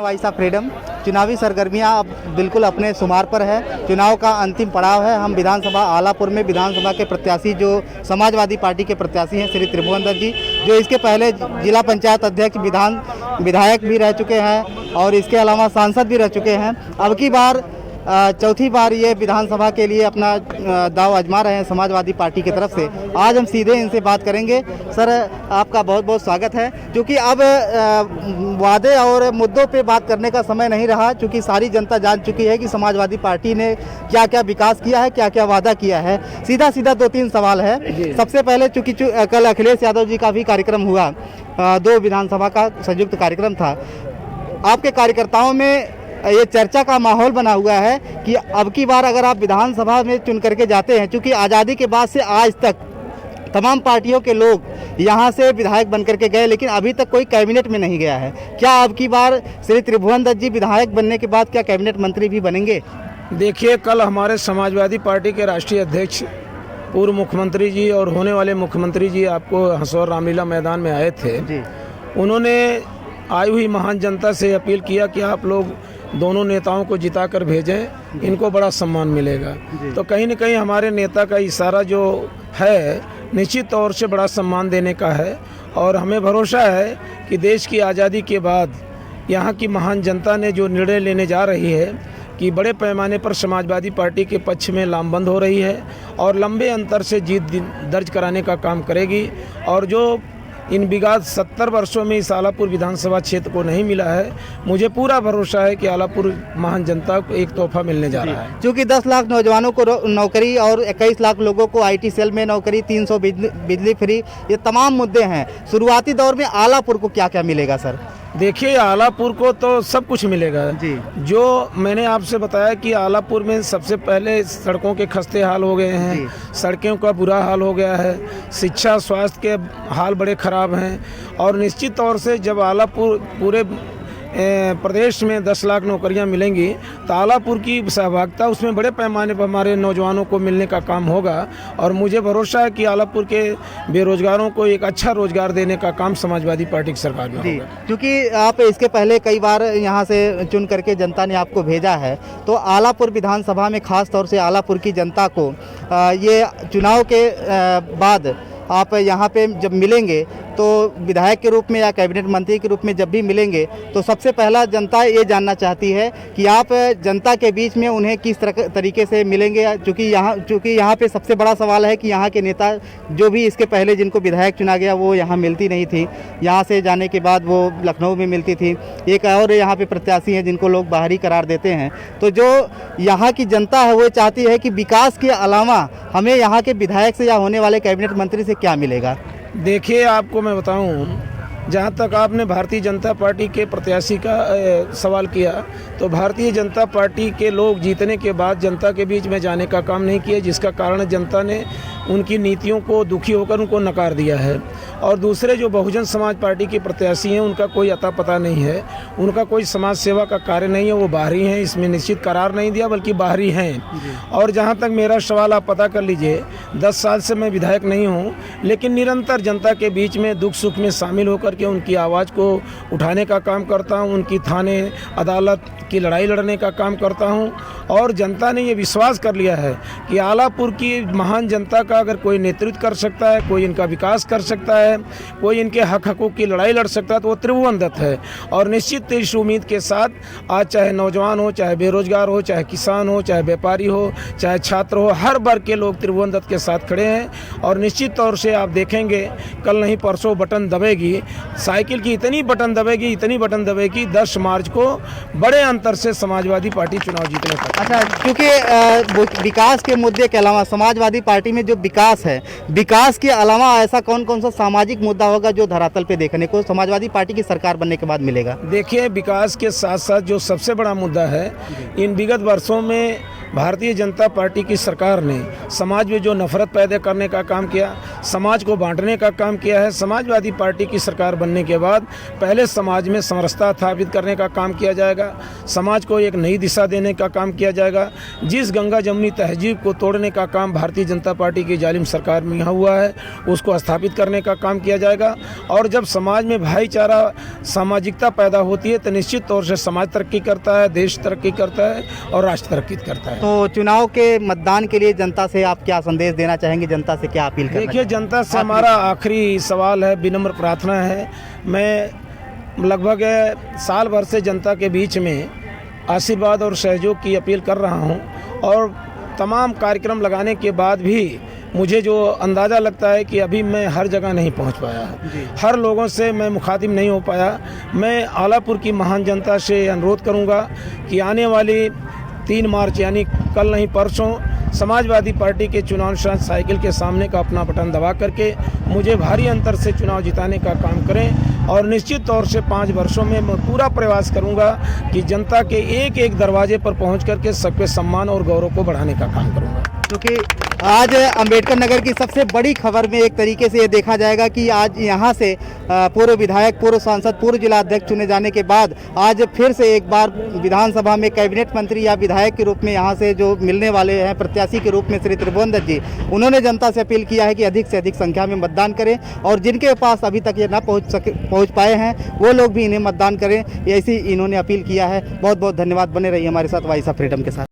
Voice of freedom. चुनावी सरगर्मियां अब बिल्कुल अपने शुमार पर है। चुनाव का अंतिम पड़ाव है। हम विधानसभा आलापुर में विधानसभा के प्रत्याशी जो समाजवादी पार्टी के प्रत्याशी हैं श्री त्रिभुवन दत्त जी, जो इसके पहले जिला पंचायत अध्यक्ष विधायक भी रह चुके हैं और इसके अलावा सांसद भी रह चुके हैं। अब की बार चौथी बार ये विधानसभा के लिए अपना दाव आजमा रहे हैं समाजवादी पार्टी की तरफ से। आज हम सीधे इनसे बात करेंगे। सर, आपका बहुत बहुत स्वागत है। क्योंकि अब वादे और मुद्दों पे बात करने का समय नहीं रहा, क्योंकि सारी जनता जान चुकी है कि समाजवादी पार्टी ने क्या क्या विकास किया है, क्या क्या वादा किया है। सीधा सीधा 2-3 सवाल है। सबसे पहले चूँकि कल अखिलेश यादव जी का भी कार्यक्रम हुआ, 2 विधानसभा का संयुक्त कार्यक्रम था। आपके कार्यकर्ताओं में ये चर्चा का माहौल बना हुआ है कि अब की बार अगर आप विधानसभा में चुन करके जाते हैं, क्योंकि आज़ादी के बाद से आज तक तमाम पार्टियों के लोग यहाँ से विधायक बन करके गए, लेकिन अभी तक कोई कैबिनेट में नहीं गया है। क्या अब की बार श्री त्रिभुवन दत्त जी विधायक बनने के बाद क्या कैबिनेट मंत्री भी बनेंगे? देखिए, कल हमारे समाजवादी पार्टी के राष्ट्रीय अध्यक्ष पूर्व मुख्यमंत्री जी और होने वाले मुख्यमंत्री जी आपको हसौर रामलीला मैदान में आए थे जी। उन्होंने आई हुई महान जनता से अपील किया कि आप लोग दोनों नेताओं को जिता कर भेजें, इनको बड़ा सम्मान मिलेगा। तो कहीं न कहीं हमारे नेता का इशारा जो है निश्चित तौर से बड़ा सम्मान देने का है। और हमें भरोसा है कि देश की आज़ादी के बाद यहाँ की महान जनता ने जो निर्णय लेने जा रही है कि बड़े पैमाने पर समाजवादी पार्टी के पक्ष में लामबंद हो रही है और लंबे अंतर से जीत दर्ज कराने का काम करेगी। और जो इन विगत 70 वर्षों में इस आलापुर विधानसभा क्षेत्र को नहीं मिला है, मुझे पूरा भरोसा है कि आलापुर महान जनता को एक तोहफा मिलने जा रहा है। क्योंकि 10 लाख नौजवानों को नौकरी और 21 लाख लोगों को आईटी सेल में नौकरी, 300 बिजली फ्री, ये तमाम मुद्दे हैं। शुरुआती दौर में आलापुर को क्या क्या मिलेगा सर? देखिए, आलापुर को तो सब कुछ मिलेगा जी। जो मैंने आपसे बताया कि आलापुर में सबसे पहले सड़कों के खस्ते हाल हो गए हैं, सड़कों का बुरा हाल हो गया है, शिक्षा स्वास्थ्य के हाल बड़े ख़राब हैं। और निश्चित तौर से जब आलापुर पूरे प्रदेश में 10 लाख नौकरियां मिलेंगी तो आलापुर की सहभागिता उसमें बड़े पैमाने पर हमारे नौजवानों को मिलने का काम होगा। और मुझे भरोसा है कि आलापुर के बेरोजगारों को एक अच्छा रोजगार देने का काम समाजवादी पार्टी की सरकार में होगा। क्योंकि आप इसके पहले कई बार यहाँ से चुन करके जनता ने आपको भेजा है, तो आलापुर विधानसभा में खास तौर से आलापुर की जनता को ये चुनाव के बाद आप यहाँ पे जब मिलेंगे तो विधायक के रूप में या कैबिनेट मंत्री के रूप में जब भी मिलेंगे, तो सबसे पहला जनता ये जानना चाहती है कि आप जनता के बीच में उन्हें किस तरीके से मिलेंगे। चूँकि यहाँ पे सबसे बड़ा सवाल है कि यहाँ के नेता जो भी इसके पहले जिनको विधायक चुना गया वो यहाँ मिलती नहीं थी, यहाँ से जाने के बाद वो लखनऊ में मिलती थी। एक और यहाँ पे प्रत्याशी हैं जिनको लोग बाहरी करार देते हैं। तो जो यहाँ की जनता है वो चाहती है कि विकास के अलावा हमें यहाँ के विधायक से या होने वाले कैबिनेट मंत्री से क्या मिलेगा? देखिए, आपको मैं बताऊं, जहाँ तक आपने भारतीय जनता पार्टी के प्रत्याशी का सवाल किया, तो भारतीय जनता पार्टी के लोग जीतने के बाद जनता के बीच में जाने का काम नहीं किया, जिसका कारण जनता ने उनकी नीतियों को दुखी होकर उनको नकार दिया है। और दूसरे जो बहुजन समाज पार्टी के प्रत्याशी हैं उनका कोई अता पता नहीं है, उनका कोई समाज सेवा का कार्य नहीं है, वो बाहरी हैं, इसमें निश्चित करार नहीं दिया बल्कि बाहरी हैं। और जहाँ तक मेरा सवाल आप पता कर लीजिए, 10 साल से मैं विधायक नहीं हूँ, लेकिन निरंतर जनता के बीच में दुख सुख में शामिल होकर के उनकी आवाज़ को उठाने का काम करता हूँ, उनकी थाने अदालत की लड़ाई लड़ने का काम करता हूँ। और जनता ने ये विश्वास कर लिया है कि आलापुर की महान जनता का अगर कोई नेतृत्व कर सकता है, कोई इनका विकास कर सकता है, कोई इनके हकूक़ की लड़ाई लड़ सकता है, तो वो त्रिभुवन दत्त है। और निश्चित इस उम्मीद के साथ आज चाहे नौजवान हो, चाहे बेरोजगार हो, चाहे किसान हो, चाहे व्यापारी हो, चाहे छात्र हो, हर वर्ग के लोग त्रिभुवन दत्त के साथ खड़े हैं। और निश्चित तौर से आप देखेंगे कल नहीं परसों बटन दबेगी, साइकिल की इतनी बटन दबेगी 10 मार्च को बड़े अंतर से समाजवादी पार्टी चुनाव जीतने का। अच्छा, क्योंकि विकास के मुद्दे के अलावा समाजवादी पार्टी में जो विकास है, विकास के अलावा ऐसा कौन कौन सा सामाजिक मुद्दा होगा जो धरातल पे देखने को समाजवादी पार्टी की सरकार बनने के बाद मिलेगा? देखिए, विकास के साथ साथ जो सबसे बड़ा मुद्दा है, इन विगत वर्षों में भारतीय जनता पार्टी की सरकार ने समाज में जो नफरत पैदा करने का काम किया, समाज को बांटने का काम किया है। समाजवादी पार्टी की सरकार बनने के बाद पहले समाज में समरसता स्थापित करने का काम किया जाएगा, समाज को एक नई दिशा देने का काम किया जाएगा। जिस गंगा जमुनी तहजीब को तोड़ने का काम भारतीय जनता पार्टी की जालिम सरकार में यहाँ हुआ है, उसको स्थापित करने का काम किया जाएगा। और जब समाज में भाईचारा, सामाजिकता पैदा होती है तो निश्चित तौर से समाज तरक्की करता है, देश तरक्की करता है और राष्ट्र तरक्की करता है। तो चुनाव के मतदान के लिए जनता से आप क्या संदेश देना चाहेंगे, जनता से क्या अपील करना देखिए, जनता से हमारा आखिरी सवाल है, विनम्र प्रार्थना है। मैं लगभग साल भर से जनता के बीच में आशीर्वाद और सहयोग की अपील कर रहा हूं और तमाम कार्यक्रम लगाने के बाद भी मुझे जो अंदाज़ा लगता है कि अभी मैं हर जगह नहीं पहुंच पाया, हर लोगों से मैं मुखातिब नहीं हो पाया। मैं आलापुर की महान जनता से अनुरोध करूंगा कि आने वाली 3 मार्च यानी कल नहीं परसों समाजवादी पार्टी के चुनाव निशान साइकिल के सामने का अपना बटन दबा करके मुझे भारी अंतर से चुनाव जिताने का काम करें। और निश्चित तौर से 5 वर्षों में मैं पूरा प्रयास करूंगा कि जनता के एक एक दरवाजे पर पहुंच करके सबके सम्मान और गौरव को बढ़ाने का काम करूंगा। क्योंकि आज अंबेडकर नगर की सबसे बड़ी खबर में एक तरीके से ये देखा जाएगा कि आज यहाँ से पूर्व विधायक, पूर्व सांसद, पूर्व जिला अध्यक्ष चुने जाने के बाद आज फिर से एक बार विधानसभा में कैबिनेट मंत्री या विधायक के रूप में यहाँ से जो मिलने वाले हैं प्रत्याशी के रूप में श्री त्रिभुवन दत्त जी, उन्होंने जनता से अपील किया है कि अधिक से अधिक संख्या में मतदान करें और जिनके पास अभी तक ये ना पहुँच पाए हैं वो लोग भी इन्हें मतदान करें, ऐसी इन्होंने अपील किया है। बहुत बहुत धन्यवाद, बने रहिए हमारे साथ वॉइस ऑफ फ्रीडम के साथ।